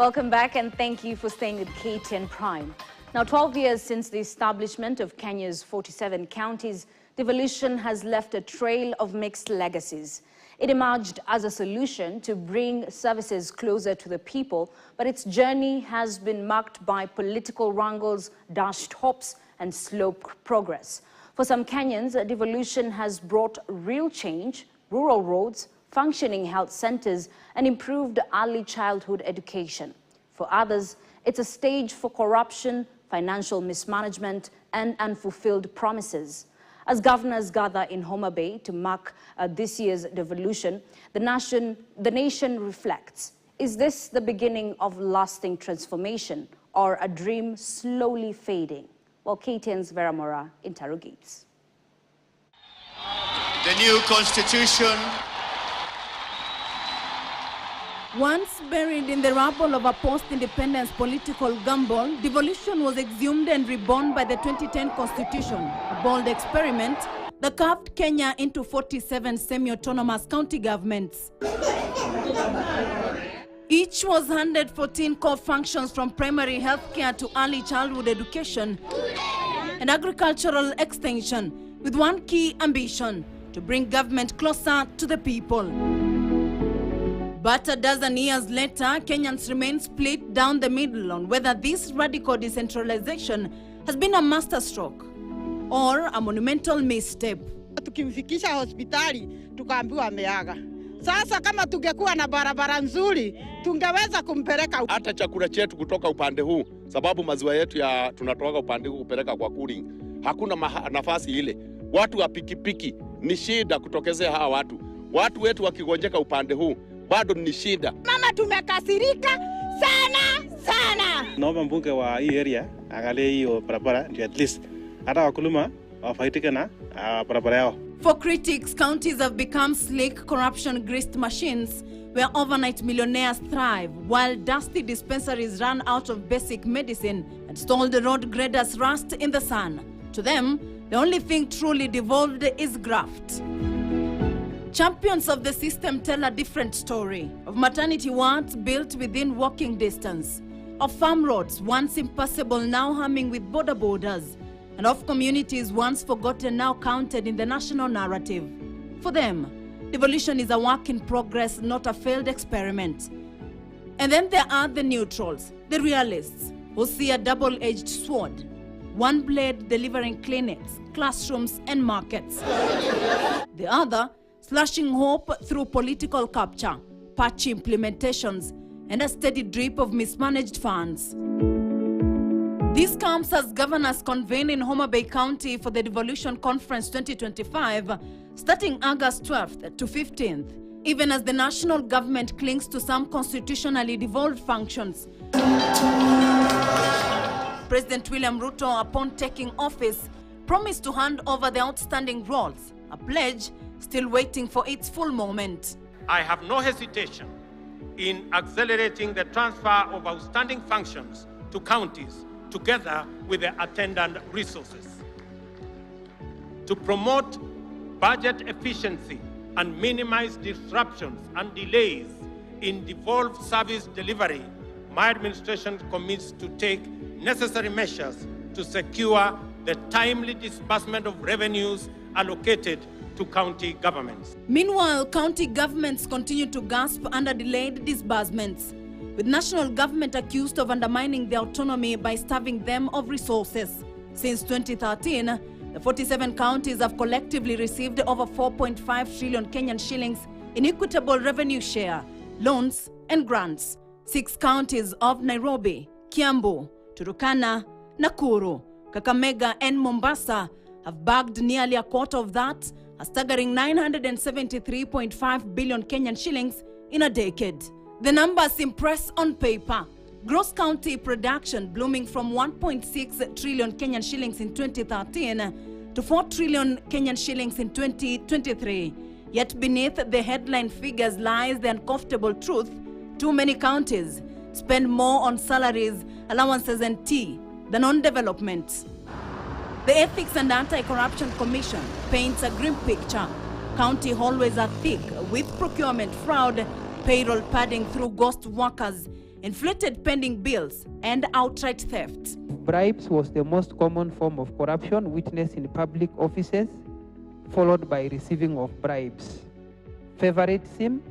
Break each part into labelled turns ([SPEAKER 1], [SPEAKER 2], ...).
[SPEAKER 1] Welcome back and thank you for staying with KTN Prime. Now, 12 years since the establishment of Kenya's 47 counties, devolution has left a trail of mixed legacies. It emerged as a solution to bring services closer to the people, but its journey has been marked by political wrangles, dashed hopes, and slow progress. For some Kenyans, devolution has brought real change: rural roads, functioning health centers, and improved early childhood education. For others, it's a stage for corruption, financial mismanagement, and unfulfilled promises. As governors gather in Homa Bay to mark this year's devolution, the nation reflects. Is this the beginning of lasting transformation or a dream slowly fading? Well, KTN's Vera Mora interrogates.
[SPEAKER 2] The new constitution.
[SPEAKER 3] Once buried in the rubble of a post-independence political gamble, devolution was exhumed and reborn by the 2010 Constitution, a bold experiment that carved Kenya into 47 semi-autonomous county governments. Each was handed 14 core functions, from primary health care to early childhood education and agricultural extension, with one key ambition: to bring government closer to the people. But a dozen years later, Kenyans remain split down the middle on whether this radical decentralization has been a masterstroke or a monumental misstep.
[SPEAKER 4] Tukimfikisha hospitali tukaambiwa ameaga. Sasa kama tungekuwa na barabara nzuri tungeweza kumpeleka.
[SPEAKER 5] Hata chakula chetu kutoka upande huu, sababu maziwa yetu ya tunatoka upande huu kupeleka kwa cooling, hakuna nafasi ile. Watu wa pikipiki ni shida kutokezea hawa watu. Watu wetu wakigonjeka upande huu bado ni shida.
[SPEAKER 4] Mama, tumekasirika sana.
[SPEAKER 6] Naomba mbunge wa hii area angalie hiyo barabara ndio at least hata wakulima wafaidike na barabara yao.
[SPEAKER 3] For critics, counties have become sleek, corruption-greased machines where overnight millionaires thrive, while dusty dispensaries run out of basic medicine and stalled road graders rust in the sun. To them, the only thing truly devolved is graft. Champions of the system tell a different story of maternity wards built within walking distance, of farm roads once impassable now humming with border borders, and of communities once forgotten now counted in the national narrative. For them, devolution is a work in progress, not a failed experiment. And then there are the neutrals, the realists, who see a double-edged sword, one blade delivering clinics, classrooms, and markets. The other slashing hope through political capture, patchy implementations, and a steady drip of mismanaged funds. This comes as governors convene in Homa Bay County for the Devolution Conference 2025, starting August 12th to 15th, even as the national government clings to some constitutionally devolved functions. President William Ruto, upon taking office, promised to hand over the outstanding roles, a pledge still waiting for its full moment.
[SPEAKER 7] I have no hesitation in accelerating the transfer of outstanding functions to counties together with the attendant resources. To promote budget efficiency and minimize disruptions and delays in devolved service delivery, my administration commits to take necessary measures to secure the timely disbursement of revenues allocated to county governments.
[SPEAKER 3] Meanwhile, county governments continue to gasp under delayed disbursements, with national government accused of undermining their autonomy by starving them of resources. Since 2013, the 47 counties have collectively received over 4.5 trillion Kenyan shillings in equitable revenue share, loans, and grants. 6 counties of Nairobi, Kiambu, Turkana, Nakuru, Kakamega, and Mombasa have bagged nearly a quarter of that, a staggering 973.5 billion Kenyan shillings in a decade. The numbers impress on paper. Gross county production blooming from 1.6 trillion Kenyan shillings in 2013 to 4 trillion Kenyan shillings in 2023. Yet beneath the headline figures lies the uncomfortable truth: too many counties spend more on salaries, allowances, and tea than on development. The Ethics and Anti-Corruption Commission paints a grim picture. County hallways are thick with procurement fraud, payroll padding through ghost workers, inflated pending bills, and outright theft.
[SPEAKER 8] Bribes was the most common form of corruption witnessed in public offices, followed by receiving of bribes. Favoritism,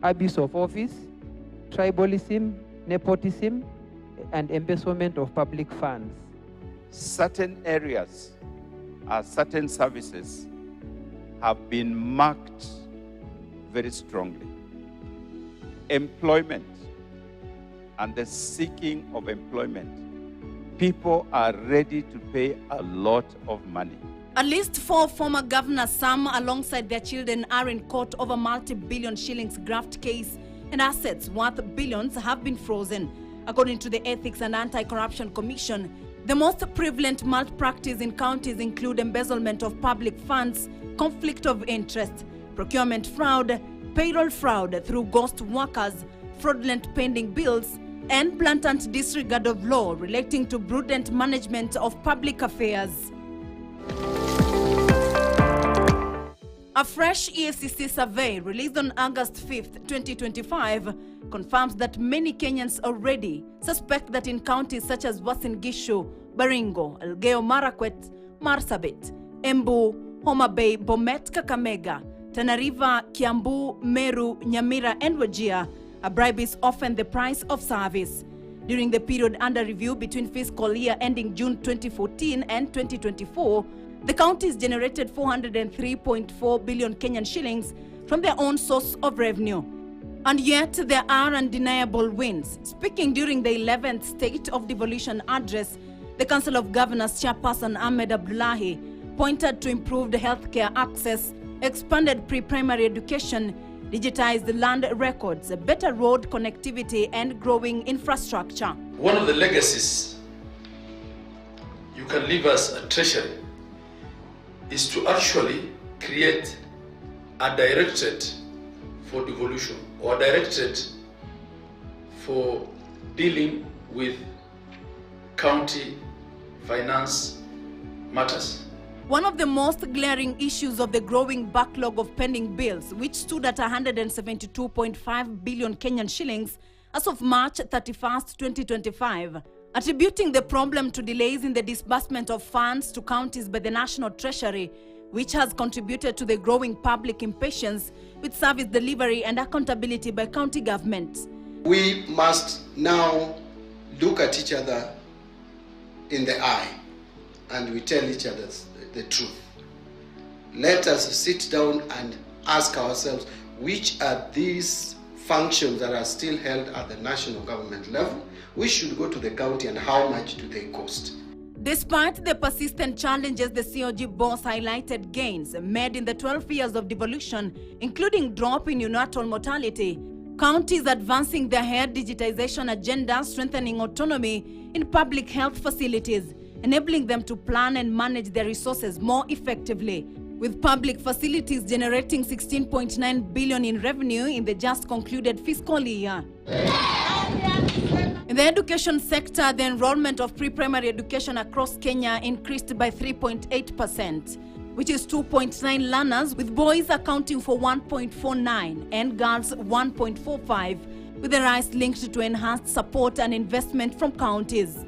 [SPEAKER 8] abuse of office, tribalism, nepotism, and embezzlement of public funds.
[SPEAKER 9] Certain areas, certain services have been marked very strongly. Employment and the seeking of employment. People are ready to pay a lot of money.
[SPEAKER 3] At least 4 former governors, some alongside their children, are in court over multi-billion shillings graft case, and assets worth billions have been frozen. According to the Ethics and Anti-Corruption Commission, the most prevalent malpractice in counties include embezzlement of public funds, conflict of interest, procurement fraud, payroll fraud through ghost workers, fraudulent pending bills, and blatant disregard of law relating to prudent management of public affairs. A fresh EACC survey released on August 5th, 2025 confirms that many Kenyans already suspect that in counties such as Uasin Gishu, Baringo, Elgeyo Marakwet, Marsabit, Embu, Homa Bay, Bomet, Kakamega, Tana River, Kiambu, Meru, Nyamira, and Wajir, a bribe is often the price of service. During the period under review between fiscal year ending June 2014 and 2024, the counties generated 403.4 billion Kenyan shillings from their own source of revenue. And yet, there are undeniable wins. Speaking during the 11th State of Devolution address, the Council of Governors Chairperson Ahmed Abdullahi pointed to improved healthcare access, expanded pre-primary education, digitized land records, better road connectivity, and growing infrastructure.
[SPEAKER 10] One of the legacies you can leave as a treasury is to actually create a directorate for devolution or a directorate for dealing with county finance matters.
[SPEAKER 3] One of the most glaring issues of the growing backlog of pending bills, which stood at 172.5 billion Kenyan shillings as of March 31st, 2025, attributing the problem to delays in the disbursement of funds to counties by the National Treasury, which has contributed to the growing public impatience with service delivery and accountability by county governments.
[SPEAKER 11] We must now look at each other in the eye and we tell each other the truth. Let us sit down and ask ourselves, which are these functions that are still held at the national government level? We should go to the county, and how much do they cost?
[SPEAKER 3] Despite the persistent challenges, the COG boss highlighted gains made in the 12 years of devolution, including drop in neonatal mortality, counties advancing their health digitization agenda, strengthening autonomy in public health facilities, enabling them to plan and manage their resources more effectively, with public facilities generating 16.9 billion in revenue in the just concluded fiscal year. In the education sector, the enrollment of pre-primary education across Kenya increased by 3.8%, which is 2.9 learners, with boys accounting for 1.49 and girls 1.45, with the rise linked to enhanced support and investment from counties.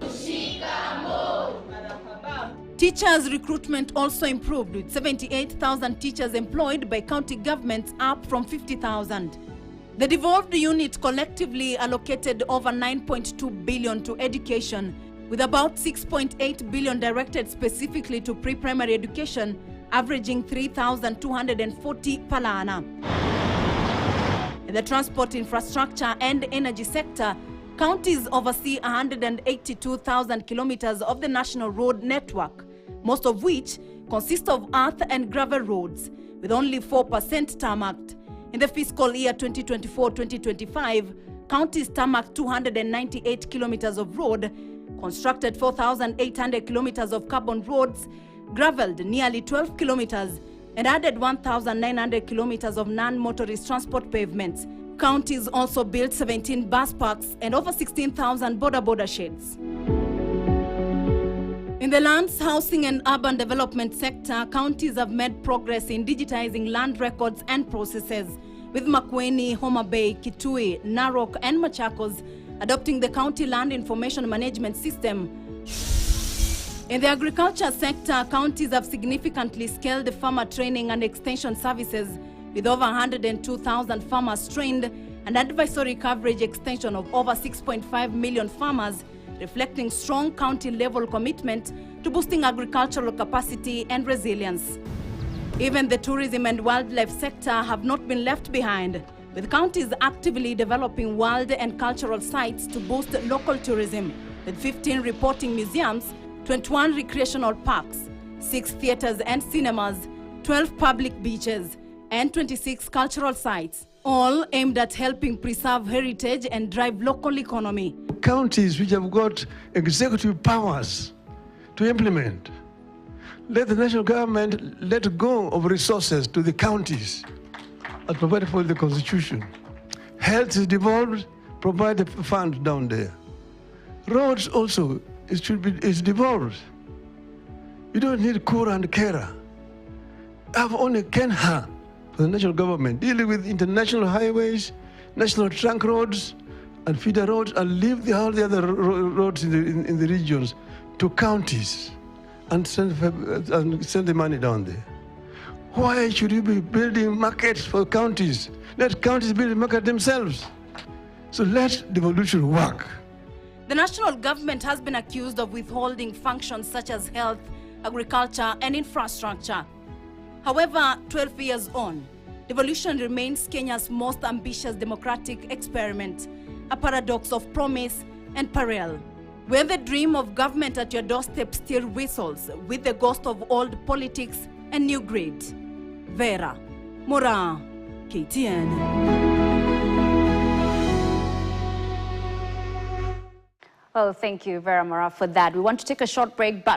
[SPEAKER 3] Teachers' recruitment also improved, with 78,000 teachers employed by county governments, up from 50,000. The devolved unit collectively allocated over 9.2 billion to education, with about 6.8 billion directed specifically to pre-primary education, averaging 3,240 per annum. In the transport infrastructure and energy sector, counties oversee 182,000 kilometers of the national road network, most of which consist of earth and gravel roads, with only 4% tarmacked. In the fiscal year 2024-2025, counties tarmacked 298 kilometers of road, constructed 4,800 kilometers of carbon roads, gravelled nearly 12 kilometers, and added 1,900 kilometers of non-motorist transport pavements. Counties also built 17 bus parks and over 16,000 border sheds. In the lands, housing and urban development sector, counties have made progress in digitizing land records and processes, with Makueni, Homa Bay, Kitui, Narok and Machakos adopting the County Land Information Management System. In the agriculture sector, counties have significantly scaled farmer training and extension services, with over 102,000 farmers trained and advisory coverage extension of over 6.5 million farmers, reflecting strong county-level commitment to boosting agricultural capacity and resilience. Even the tourism and wildlife sector have not been left behind, with counties actively developing wild and cultural sites to boost local tourism, with 15 reporting museums, 21 recreational parks, 6 theaters and cinemas, 12 public beaches, and 26 cultural sites, all aimed at helping preserve heritage and drive local economy.
[SPEAKER 12] Counties which have got executive powers to implement, let the national government let go of resources to the counties as provided for the Constitution. Health is devolved, provide the fund down there. Roads also, is devolved. You don't need Kura and Kera. Have only Kenha for the national government, dealing with international highways, national trunk roads, and feeder roads, and leave all the other roads in the regions to counties and send the money down there. Why should you be building markets for counties? Let counties build a market themselves. So let devolution work.
[SPEAKER 3] The national government has been accused of withholding functions such as health, agriculture, and infrastructure. However, 12 years on, devolution remains Kenya's most ambitious democratic experiment, a paradox of promise and peril, where the dream of government at your doorstep still whistles with the ghost of old politics and new greed. Vera Mora, KTN.
[SPEAKER 1] Well, thank you, Vera Mora, for that. We want to take a short break, but